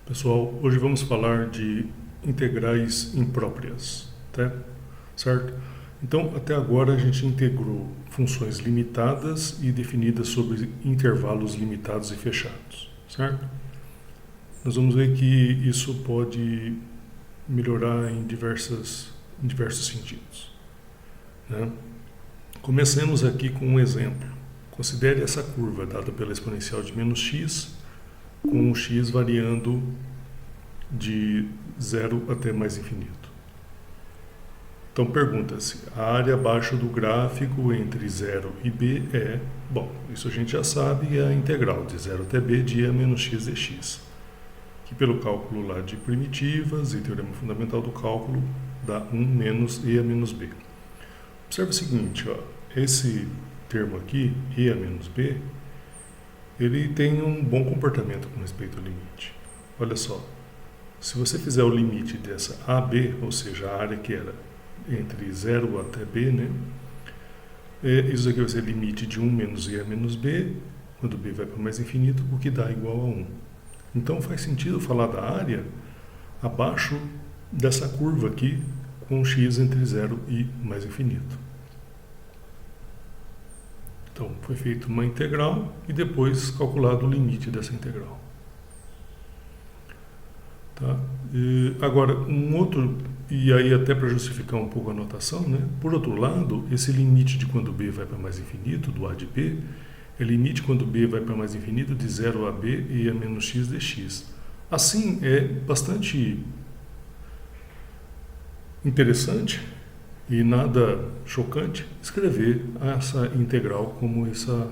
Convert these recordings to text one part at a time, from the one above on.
Pessoal, hoje vamos falar de integrais impróprias, tá? Certo? Então, até agora a gente integrou funções limitadas e definidas sobre intervalos limitados e fechados, certo? Nós vamos ver que isso pode melhorar em diversos sentidos, né? Comecemos aqui com um exemplo. Considere essa curva dada pela exponencial de menos x, com o x variando de 0 até mais infinito. Então pergunta-se, a área abaixo do gráfico entre 0 e b é, bom, isso a gente já sabe, é a integral de 0 até b de a menos x dx, que pelo cálculo lá de primitivas e teorema fundamental do cálculo dá 1 menos e a menos b. Observe o seguinte, ó, esse termo aqui, e a menos b, ele tem um bom comportamento com respeito ao limite. Olha só, se você fizer o limite dessa AB, ou seja, a área que era entre 0 até B, né? Isso aqui vai ser limite de 1 menos I a menos B, quando B vai para mais infinito, o que dá igual a 1. Então faz sentido falar da área abaixo dessa curva aqui, com x entre 0 e mais infinito. Então foi feita uma integral e depois calculado o limite dessa integral. Tá? Agora, e aí até para justificar um pouco a notação, né? Por outro lado, esse limite de quando b vai para mais infinito, do a de b, é limite quando b vai para mais infinito de 0 a b e a menos x dx. Assim, é bastante interessante e nada chocante escrever essa integral como essa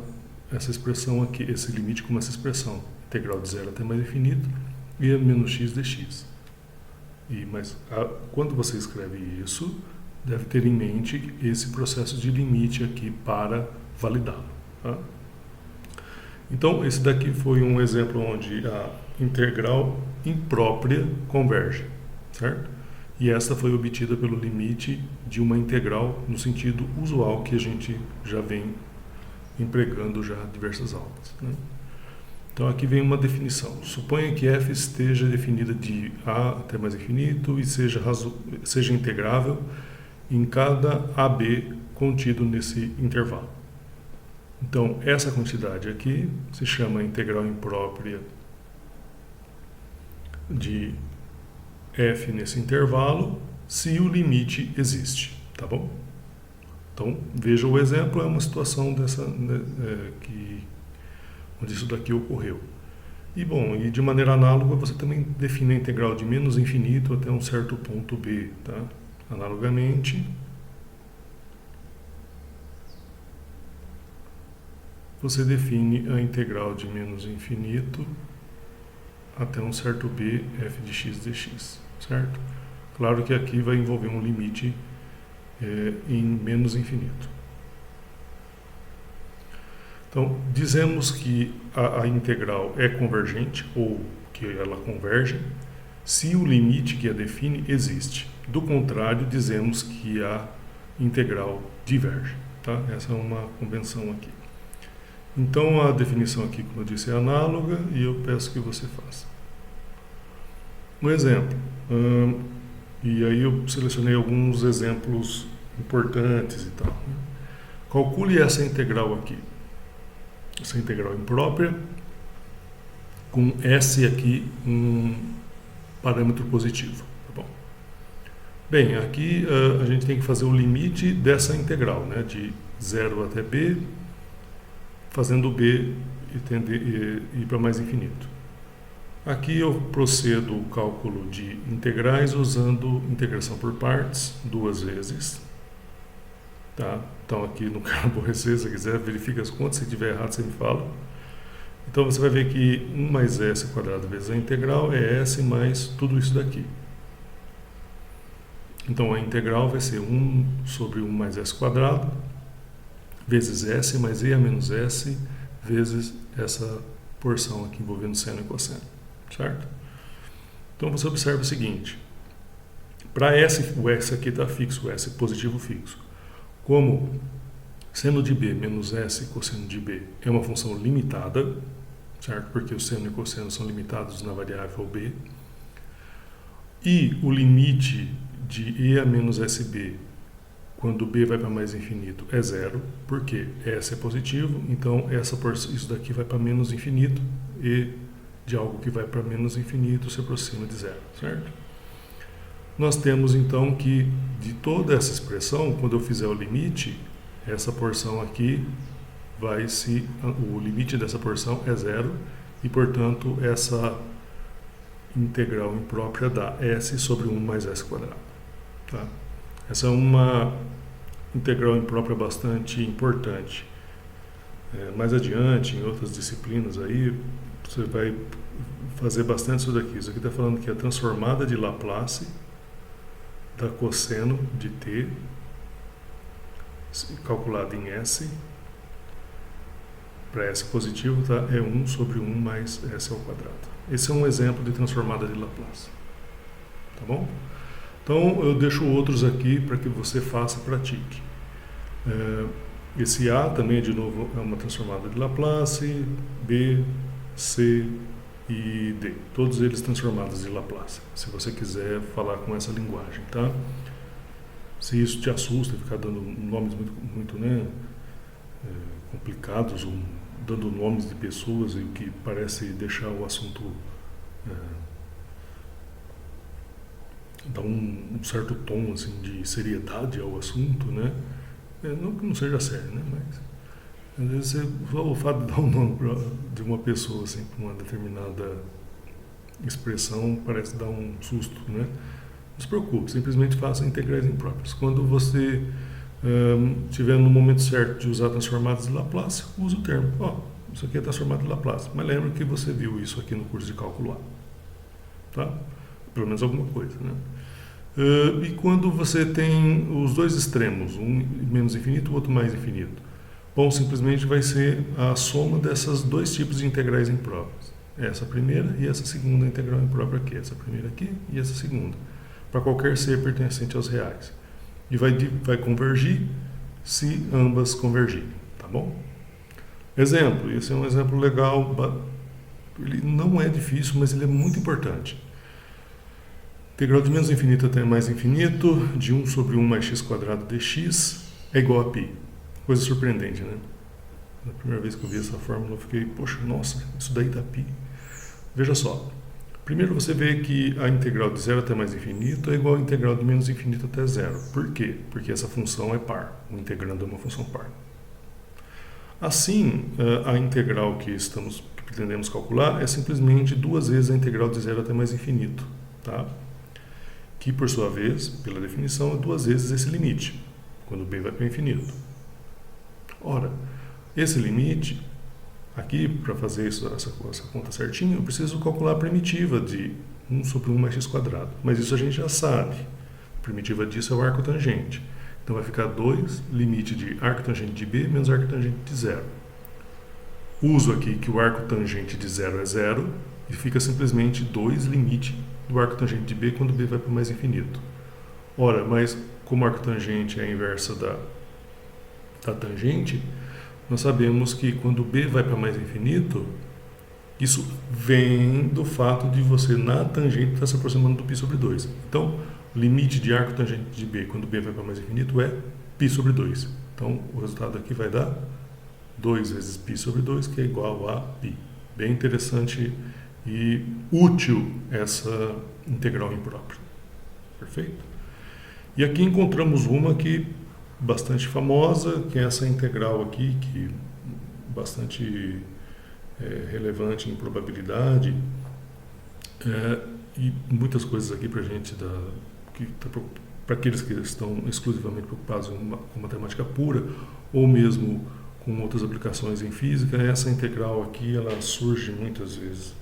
expressão aqui, esse limite como essa expressão, integral de 0 até mais infinito, e a menos x dx. Mas quando você escreve isso, deve ter em mente esse processo de limite aqui para validá-lo. Tá? Então, esse daqui foi um exemplo onde a integral imprópria converge, certo? E esta foi obtida pelo limite de uma integral no sentido usual que a gente já vem empregando já diversas aulas, né? Então aqui vem uma definição. Suponha que f esteja definida de a até mais infinito e seja integrável em cada ab contido nesse intervalo. Então essa quantidade aqui se chama integral imprópria de f nesse intervalo se o limite existe, tá bom? Então veja o exemplo, é uma situação onde isso daqui ocorreu. E bom, e de maneira análoga você também define a integral de menos infinito até um certo ponto b, tá? Analogamente, você define a integral de menos infinito até um certo b f de x dx, certo? Claro que aqui vai envolver um limite em menos infinito. Então, dizemos que a integral é convergente, ou que ela converge, se o limite que a define existe. Do contrário, dizemos que a integral diverge. Tá? Essa é uma convenção aqui. Então, a definição aqui, como eu disse, é análoga e eu peço que você faça. Um exemplo. E aí eu selecionei alguns exemplos importantes e tal. Calcule essa integral aqui. Essa integral imprópria, com S aqui um parâmetro positivo. Tá bom? Bem, aqui a gente tem que fazer o limite dessa integral, né, de 0 até b, fazendo b ir para mais infinito. Aqui eu procedo o cálculo de integrais usando integração por partes, 2 vezes. Tá? Então aqui não quero aborrecer, se quiser verifica as contas, se tiver errado você me fala. Então você vai ver que 1 mais s quadrado vezes a integral é s mais tudo isso daqui. Então a integral vai ser 1 sobre 1 mais s quadrado vezes s mais e a menos s vezes essa porção aqui envolvendo seno e cosseno, certo? Então você observa o seguinte, para s, o s aqui está fixo, o s positivo fixo. Como seno de b menos s cosseno de b é uma função limitada, certo? Porque o seno e o cosseno são limitados na variável b. E o limite de e a menos sb, quando b vai para mais infinito, é zero, porque S é positivo, então isso daqui vai para menos infinito, e de algo que vai para menos infinito se aproxima de zero, certo? Nós temos então que de toda essa expressão, quando eu fizer o limite, essa porção aqui o limite dessa porção é zero, e portanto essa integral imprópria dá S sobre 1 mais S quadrado. Tá? Essa é uma integral imprópria bastante importante. Mais adiante, em outras disciplinas aí, você vai fazer bastante isso daqui. Isso aqui está falando que a transformada de Laplace da cosseno de t, calculada em S, para S positivo, tá? É 1 sobre 1 mais S ao quadrado. Esse é um exemplo de transformada de Laplace. Tá bom? Então, eu deixo outros aqui para que você faça e pratique. Esse A também, de novo, é uma transformada de Laplace, B, C e D. Todos eles transformados de Laplace, se você quiser falar com essa linguagem, tá? Se isso te assusta, ficar dando nomes muito complicados, ou dando nomes de pessoas, e o que parece deixar o assunto dar um certo tom assim, de seriedade ao assunto, né? Não que não seja sério, né? Mas às vezes o fato de dar um nome de uma pessoa assim, para uma determinada expressão parece dar um susto, né? Não se preocupe, simplesmente faça integrais impróprias. Quando você estiver no momento certo de usar transformadas de Laplace, use o termo. Isso aqui é transformada de Laplace. Mas lembra que você viu isso aqui no curso de cálculo A. Tá? Pelo menos alguma coisa, né? E quando você tem os dois extremos, um menos infinito e o outro mais infinito, bom, simplesmente vai ser a soma desses dois tipos de integrais impróprias. Essa primeira e essa segunda integral imprópria aqui. Essa primeira aqui e essa segunda. Para qualquer ser pertencente aos reais. E vai convergir se ambas convergirem. Tá bom? Exemplo. Esse é um exemplo legal. Ele não é difícil, mas ele é muito importante. Integral de menos infinito até mais infinito, de 1 sobre 1 mais x quadrado dx é igual a π. Coisa surpreendente, né? Na primeira vez que eu vi essa fórmula, eu fiquei, poxa, nossa, isso daí dá π. Veja só. Primeiro você vê que a integral de 0 até mais infinito é igual a integral de menos infinito até 0. Por quê? Porque essa função é par. O integrando é uma função par. Assim, a integral que pretendemos calcular é simplesmente duas vezes a integral de 0 até mais infinito. Tá? Que, por sua vez, pela definição, é duas vezes esse limite, quando b vai para o infinito. Ora, esse limite, aqui, para fazer essa conta certinho, eu preciso calcular a primitiva de 1 sobre 1 mais x quadrado. Mas isso a gente já sabe. A primitiva disso é o arco tangente. Então vai ficar 2 limite de arco tangente de b menos arco tangente de 0. Uso aqui que o arco tangente de 0 é 0 e fica simplesmente 2 limite do arco tangente de b quando b vai para o mais infinito. Ora, mas como o arco tangente é a inversa da tangente, nós sabemos que quando b vai para mais infinito, isso vem do fato de você na tangente estar se aproximando do π sobre 2. Então, o limite de arco tangente de b quando b vai para mais infinito é π sobre 2. Então, o resultado aqui vai dar 2 vezes π sobre 2, que é igual a π. Bem interessante e útil essa integral imprópria. Perfeito? E aqui encontramos uma que bastante famosa, que é essa integral aqui, que é bastante relevante em probabilidade, e muitas coisas aqui para a gente, para aqueles que estão exclusivamente preocupados com matemática pura, ou mesmo com outras aplicações em física, essa integral aqui ela surge muitas vezes.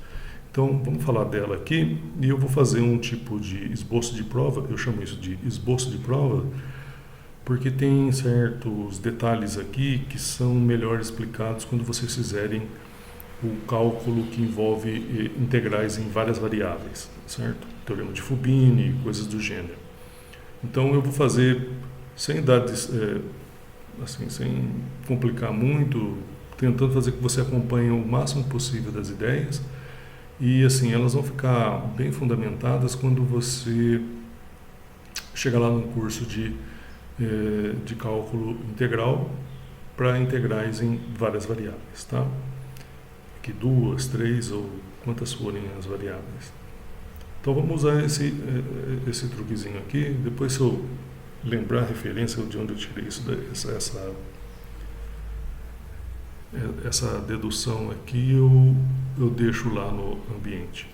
Então, vamos falar dela aqui, e eu vou fazer um tipo de esboço de prova, eu chamo isso de esboço de prova, porque tem certos detalhes aqui que são melhor explicados quando vocês fizerem o cálculo que envolve integrais em várias variáveis, certo? Teorema de Fubini, coisas do gênero. Então, eu vou fazer, sem complicar muito, tentando fazer com que você acompanhe o máximo possível das ideias. E assim, elas vão ficar bem fundamentadas quando você chegar lá no curso de cálculo integral para integrais em várias variáveis, tá? Aqui 2, 3 ou quantas forem as variáveis. Então vamos usar esse truquezinho aqui. Depois, se eu lembrar a referência de onde eu tirei isso, essa dedução aqui, eu deixo lá no ambiente.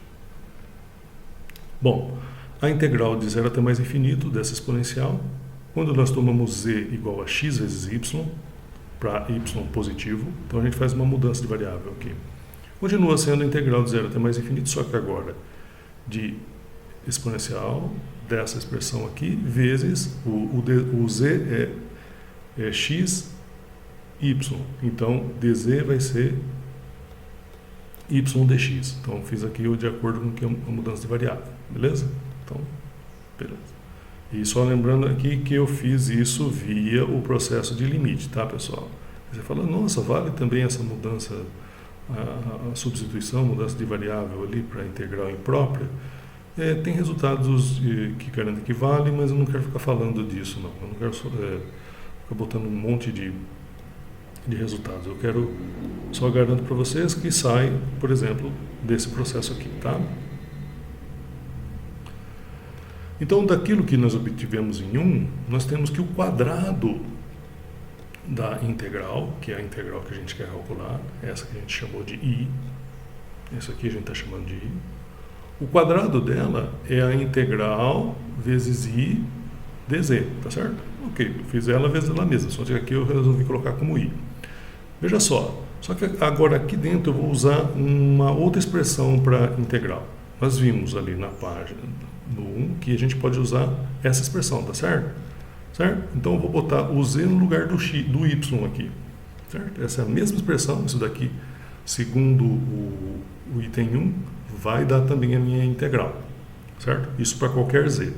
Bom, a integral de 0 até mais infinito dessa exponencial, quando nós tomamos z igual a x vezes y, para y positivo, então a gente faz uma mudança de variável aqui. Continua sendo a integral de 0 até mais infinito, só que agora de exponencial dessa expressão aqui, vezes o z é x, y. Então, dz vai ser y dx. Então, fiz aqui de acordo com a mudança de variável. Beleza? Então, beleza. E só lembrando aqui que eu fiz isso via o processo de limite, tá, pessoal? Você fala, nossa, vale também essa mudança, a substituição, mudança de variável ali para integral imprópria? Tem resultados que garantem que vale, mas eu não quero ficar falando disso, não. Eu não quero ficar botando um monte de resultados. Eu quero, só garanto para vocês que sai, por exemplo, desse processo aqui, tá? Então, daquilo que nós obtivemos em 1, nós temos que o quadrado da integral, que é a integral que a gente quer calcular, essa que a gente chamou de i, essa aqui a gente está chamando de i, o quadrado dela é a integral vezes i dz, tá certo? Ok, eu fiz ela vezes ela mesma, só que aqui eu resolvi colocar como i. Veja só que agora aqui dentro eu vou usar uma outra expressão para integral. Nós vimos ali na página, no 1, que a gente pode usar essa expressão, tá certo? Certo? Então eu vou botar o z no lugar do y aqui, certo? Essa é a mesma expressão, isso daqui, segundo o item 1, vai dar também a minha integral, certo? Isso para qualquer z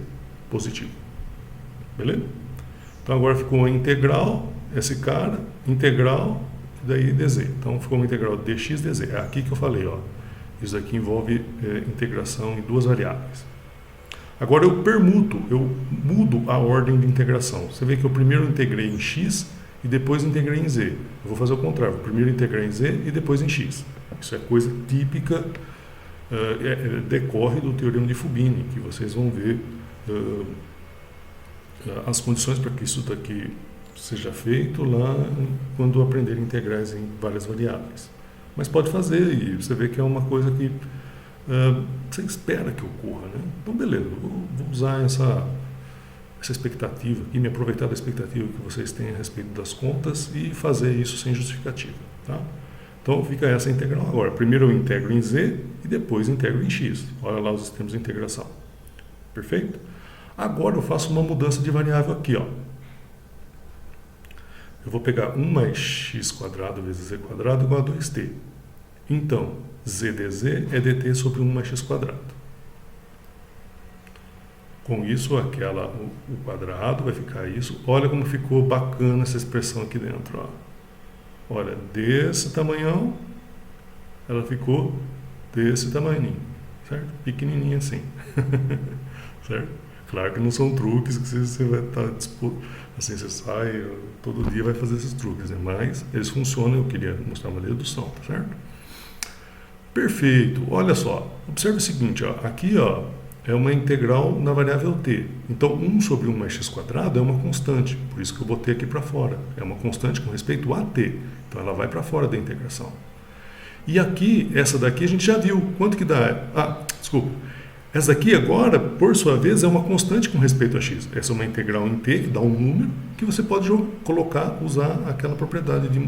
positivo, beleza? Então agora ficou a integral, esse cara, integral, daí dz. Então ficou uma integral dx dz. É aqui que eu falei, ó. Isso aqui envolve integração em duas variáveis. Agora eu permuto, eu mudo a ordem de integração. Você vê que eu primeiro integrei em x e depois integrei em z. Eu vou fazer o contrário, primeiro integrar em z e depois em x. Isso é coisa típica, decorre do teorema de Fubini, que vocês vão ver as condições para que isso daqui seja feito lá quando aprenderem integrais em várias variáveis. Mas pode fazer e você vê que é uma coisa que você espera que ocorra, né? Então, beleza, vou usar essa expectativa e me aproveitar da expectativa que vocês têm a respeito das contas e fazer isso sem justificativa, tá? Então, fica essa integral agora. Primeiro eu integro em z e depois integro em x. Olha lá os sistemas de integração. Perfeito? Agora eu faço uma mudança de variável aqui, ó. Eu vou pegar 1 mais x quadrado vezes z quadrado igual a 2t. Então, z dz é dt sobre 1 mais x quadrado. Com isso, o quadrado vai ficar isso. Olha como ficou bacana essa expressão aqui dentro, ó. Olha, desse tamanhão, ela ficou desse tamanhinho, certo? Pequenininha assim, certo? Claro que não são truques que você vai estar disposto, assim, você sai, todo dia vai fazer esses truques, né? Mas eles funcionam, eu queria mostrar uma dedução, tá certo? Perfeito, olha só, observe o seguinte, ó, aqui ó, é uma integral na variável t, então 1 sobre 1 mais x quadrado é uma constante, por isso que eu botei aqui para fora, é uma constante com respeito a t, então ela vai para fora da integração. E aqui, essa daqui a gente já viu, quanto que dá? Desculpa. Essa daqui agora, por sua vez, é uma constante com respeito a x. Essa é uma integral em t, que dá um número, que você pode usar aquela propriedade de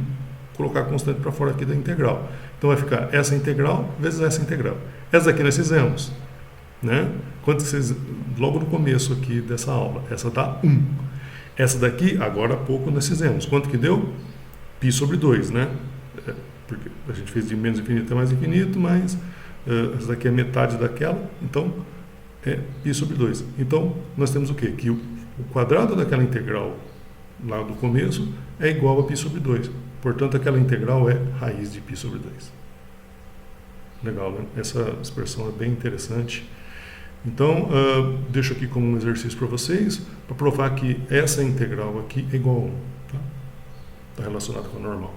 colocar a constante para fora aqui da integral. Então vai ficar essa integral vezes essa integral. Essa daqui nós fizemos, né? Quanto vocês, logo no começo aqui dessa aula, essa dá 1. Essa daqui, agora há pouco nós fizemos. Quanto que deu? Π sobre 2, né? Porque a gente fez de menos infinito até mais infinito, mas essa daqui é metade daquela, então é π sobre 2. Então, nós temos o quê? Que o quadrado daquela integral lá do começo é igual a π sobre 2. Portanto, aquela integral é raiz de π sobre 2. Legal, né? Essa expressão é bem interessante. Então, deixo aqui como um exercício para vocês, para provar que essa integral aqui é igual a 1. Está relacionada com a normal.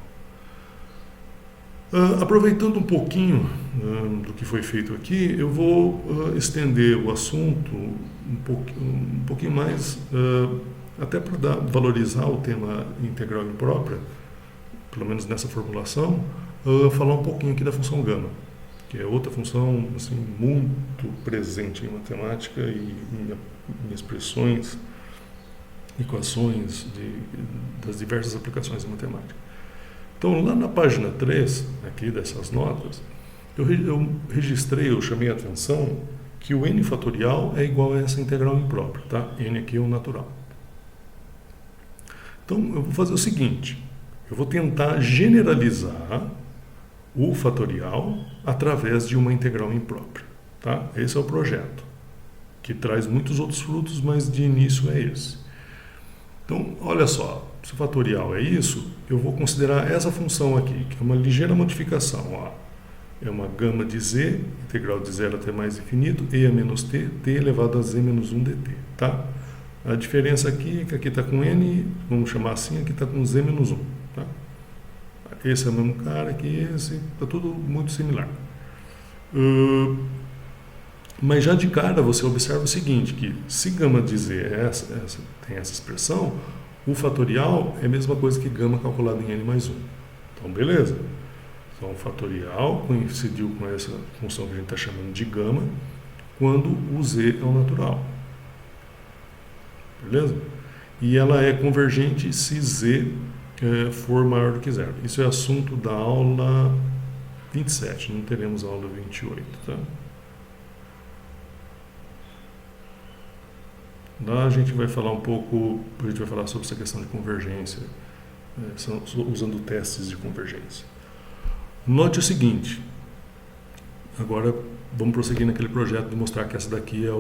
Aproveitando um pouquinho do que foi feito aqui, eu vou estender o assunto um pouquinho mais, até para valorizar o tema integral imprópria, pelo menos nessa formulação, falar um pouquinho aqui da função gama, que é outra função assim, muito presente em matemática e em expressões, equações das diversas aplicações em matemática. Então, lá na página 3, aqui dessas notas, eu registrei, eu chamei a atenção que o n fatorial é igual a essa integral imprópria, tá? N aqui é o natural. Então, eu vou fazer o seguinte, eu vou tentar generalizar o fatorial através de uma integral imprópria, tá? Esse é o projeto, que traz muitos outros frutos, mas de início é esse. Então, olha só, se o fatorial é isso, eu vou considerar essa função aqui, que é uma ligeira modificação. Ó. É uma gama de z, integral de 0 até mais infinito, e a menos t, t elevado a z menos 1 dt. Tá? A diferença aqui é que aqui está com n, vamos chamar assim, aqui está com z menos 1. Tá? Esse é o mesmo cara aqui, esse, está tudo muito similar. Mas já de cara você observa o seguinte, que se gama de z tem essa expressão, o fatorial é a mesma coisa que gama calculado em n mais 1. Então, beleza. Então, o fatorial coincidiu com essa função que a gente está chamando de gama, quando o z é o natural. Beleza? E ela é convergente se z for maior do que zero. Isso é assunto da aula 27, não teremos a aula 28, tá? Lá a gente vai falar um pouco, a gente vai falar sobre essa questão de convergência, usando testes de convergência. Note o seguinte, agora vamos prosseguir naquele projeto de mostrar que essa daqui é,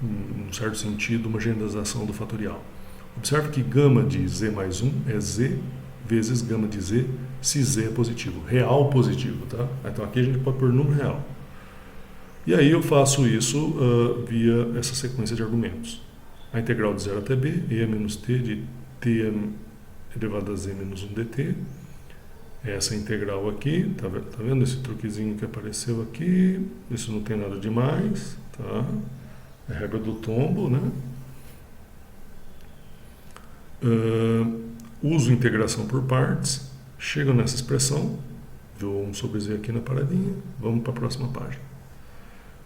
em certo sentido, uma generalização do fatorial. Observe que gama de z mais 1 é z vezes gama de z se z é positivo, real positivo, tá? Então aqui a gente pode pôr número real. E aí eu faço isso via essa sequência de argumentos. A integral de 0 até b, e a menos t de t elevado a z menos 1 dt. Essa integral aqui, tá vendo esse truquezinho que apareceu aqui? Isso não tem nada demais, tá? É a regra do tombo, né? Uso integração por partes, chego nessa expressão, dou 1 sobre z aqui na paradinha, vamos para a próxima página.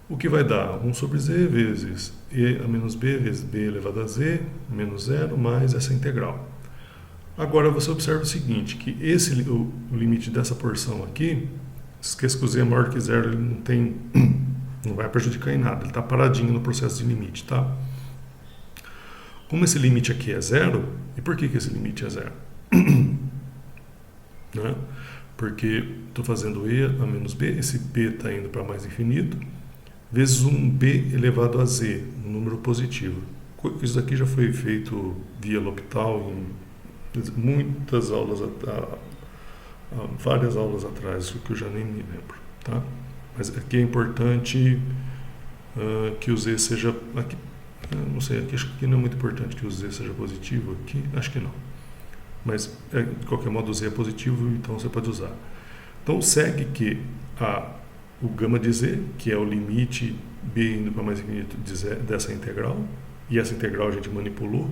O que vai dar 1 sobre z vezes e a menos b vezes b elevado a z menos 0 mais essa integral. Agora você observa o seguinte, que o limite dessa porção aqui, esqueça que o z é maior que zero, ele não vai prejudicar em nada, ele está paradinho no processo de limite, tá? Como esse limite aqui é zero, e por que esse limite é zero? Né? Porque estou fazendo e a menos b, esse b está indo para mais infinito, vezes um b elevado a z, um número positivo. Isso daqui já foi feito via L'Hopital em muitas aulas, várias aulas atrás, o que eu já nem me lembro. Tá? Mas aqui é importante que o z seja... Aqui, não sei, aqui acho que não é muito importante que o z seja positivo, aqui acho que não. Mas, de qualquer modo, o z é positivo, então você pode usar. Então, segue que o gama de z, que é o limite b indo para mais infinito dessa integral, e essa integral a gente manipulou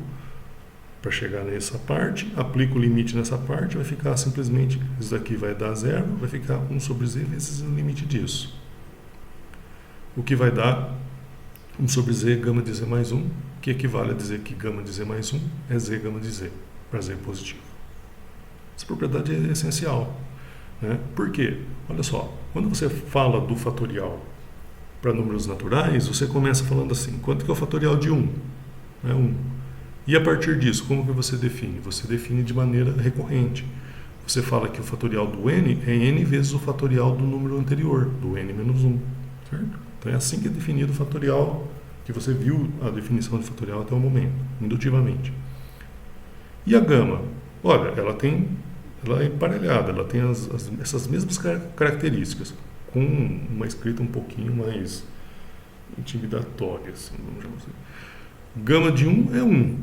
para chegar nessa parte, aplica o limite nessa parte, vai ficar simplesmente, isso daqui vai dar zero, vai ficar 1 sobre z vezes o limite disso. O que vai dar 1 sobre z gama de z mais 1, que equivale a dizer que gama de z mais 1 é z gama de z, para z positivo. Essa propriedade é essencial. Né? Por quê? Olha só, quando você fala do fatorial para números naturais, você começa falando assim, quanto que é o fatorial de 1? É 1. E a partir disso, como que você define? Você define de maneira recorrente. Você fala que o fatorial do n é n vezes o fatorial do número anterior, do n menos 1. Certo? Então é assim que é definido o fatorial, que você viu a definição de fatorial até o momento, indutivamente. E a gama? Olha, ela tem ela é emparelhada, ela tem essas mesmas características, com uma escrita um pouquinho mais intimidatória, assim, vamos chamar assim. Gama de 1 é 1,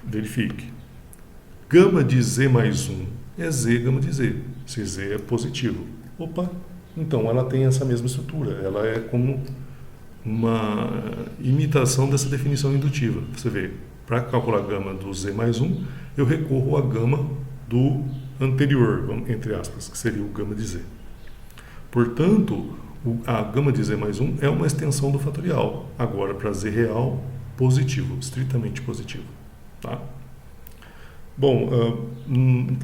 verifique. Gama de Z mais 1 é Z gama de Z, se Z é positivo. Opa, então ela tem essa mesma estrutura, ela é como uma imitação dessa definição indutiva. Você vê, para calcular a gama do Z mais 1, eu recorro à gama do anterior, entre aspas, que seria o gama de Z. Portanto, a gama de Z mais 1 é uma extensão do fatorial, agora para Z real positivo, estritamente positivo. Tá? Bom,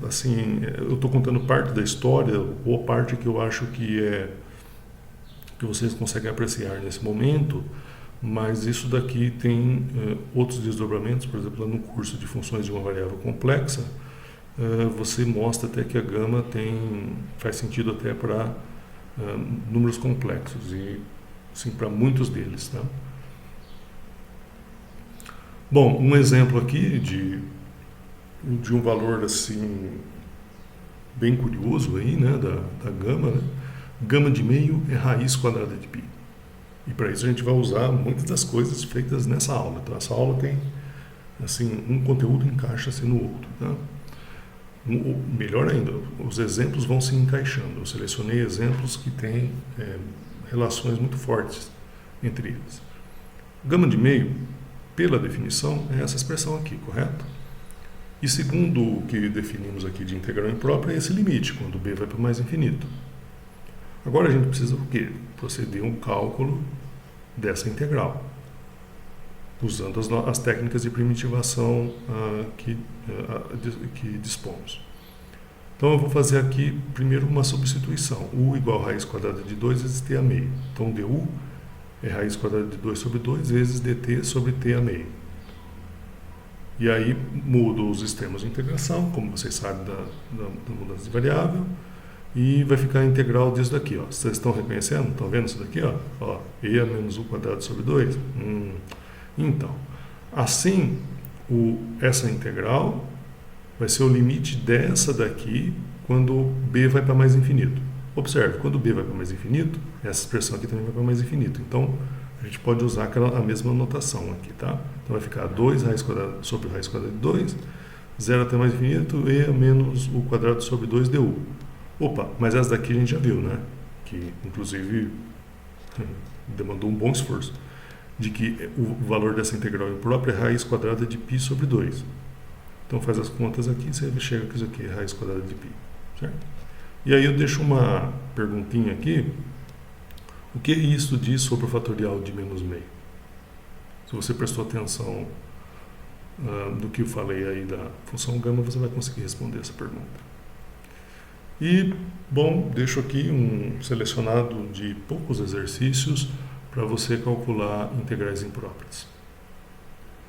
assim, eu estou contando parte da história, ou parte que eu acho que vocês conseguem apreciar nesse momento, mas isso daqui tem outros desdobramentos. Por exemplo, no curso de funções de uma variável complexa, você mostra até que a gama faz sentido até para números complexos, e sim, para muitos deles. Tá? Bom, um exemplo aqui de um valor assim bem curioso aí, né, da gama, né? Gama de meio é raiz quadrada de π. E para isso a gente vai usar muitas das coisas feitas nessa aula. Então essa aula tem assim, um conteúdo encaixa-se no outro. Tá? Melhor ainda, os exemplos vão se encaixando. Eu selecionei exemplos que têm relações muito fortes entre eles. Gama de meio, pela definição, é essa expressão aqui, correto? E segundo o que definimos aqui de integral imprópria, é esse limite, quando b vai para o mais infinito. Agora a gente precisa o quê? Proceder um cálculo dessa integral, usando as técnicas de primitivação que dispomos. Então eu vou fazer aqui primeiro uma substituição. U igual a raiz quadrada de 2 vezes t a meio. Então du é raiz quadrada de 2 sobre 2 vezes dt sobre t a meio. E aí mudo os extremos de integração, como vocês sabem da mudança de variável, e vai ficar a integral disso daqui. Ó. Vocês estão reconhecendo? Estão vendo isso daqui? Ó, e a menos u quadrado sobre 2. Então, assim, essa integral vai ser o limite dessa daqui quando b vai para mais infinito. Observe, quando b vai para mais infinito, essa expressão aqui também vai para mais infinito. Então, a gente pode usar a mesma notação aqui, tá? Então vai ficar 2 raiz quadrada sobre raiz quadrada de 2, 0 até mais infinito, e a menos u quadrado sobre 2 du. Opa, mas essa daqui a gente já viu, né? Que, inclusive, demandou um bom esforço. De que o valor dessa integral imprópria é raiz quadrada de π sobre 2. Então faz as contas aqui, você chega que isso aqui é raiz quadrada de π. Certo? E aí eu deixo uma perguntinha aqui. O que isso diz sobre o fatorial de menos meio? Se você prestou atenção do que eu falei aí da função gama, você vai conseguir responder essa pergunta. E, bom, deixo aqui um selecionado de poucos exercícios para você calcular integrais impróprias.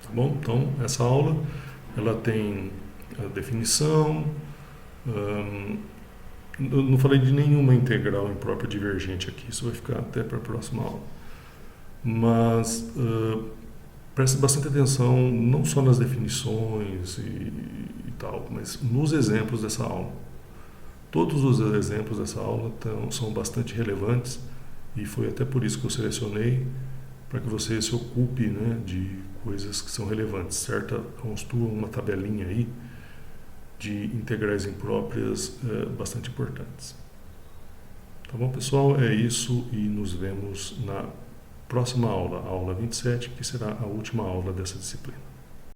Tá bom? Então, essa aula ela tem a definição. Eu não falei de nenhuma integral imprópria divergente aqui, isso vai ficar até para a próxima aula. Mas preste bastante atenção não só nas definições e tal, mas nos exemplos dessa aula. Todos os exemplos dessa aula são bastante relevantes, e foi até por isso que eu selecionei, para que você se ocupe, né, de coisas que são relevantes, certo? Construa uma tabelinha aí de integrais impróprias bastante importantes. Tá bom, pessoal? É isso, e nos vemos na próxima aula, a aula 27, que será a última aula dessa disciplina.